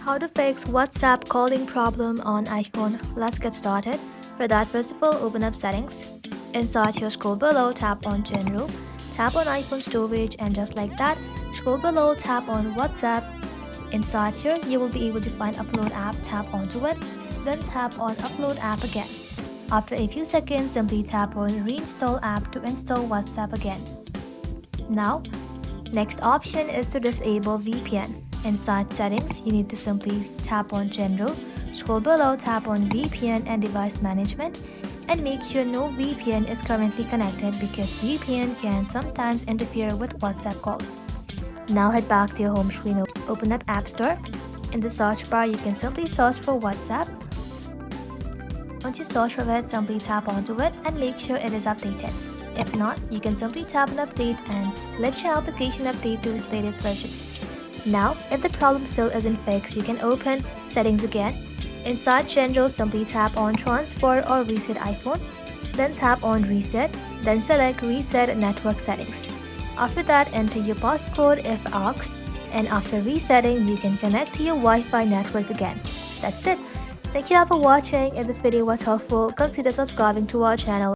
How to fix WhatsApp calling problem on iPhone. Let's get started. For that, first of all, open up settings. Inside here, scroll below, tap on general, tap on iPhone storage, and just like that, scroll below, tap on WhatsApp. Inside here, you will be able to find upload app, tap onto it, then tap on upload app again. After a few seconds, simply tap on reinstall app to install WhatsApp again. Now, next option is to disable VPN. Inside settings, you need to simply tap on general, scroll below, tap on VPN and device management, and make sure no VPN is currently connected because VPN can sometimes interfere with WhatsApp calls. Now head back to your home screen, open up App Store. In the search bar, you can simply search for WhatsApp. Once you search for it, simply tap onto it and make sure it is updated. If not, you can simply tap on update and let your application update to its latest version. Now, if the problem still isn't fixed, you can open settings again. Inside general, simply tap on transfer or reset iPhone, then tap on reset, then select reset network settings. After that, enter your passcode if asked, and after resetting, you can connect to your Wi-Fi network again. That's it. Thank you all for watching. If this video was helpful, consider subscribing to our channel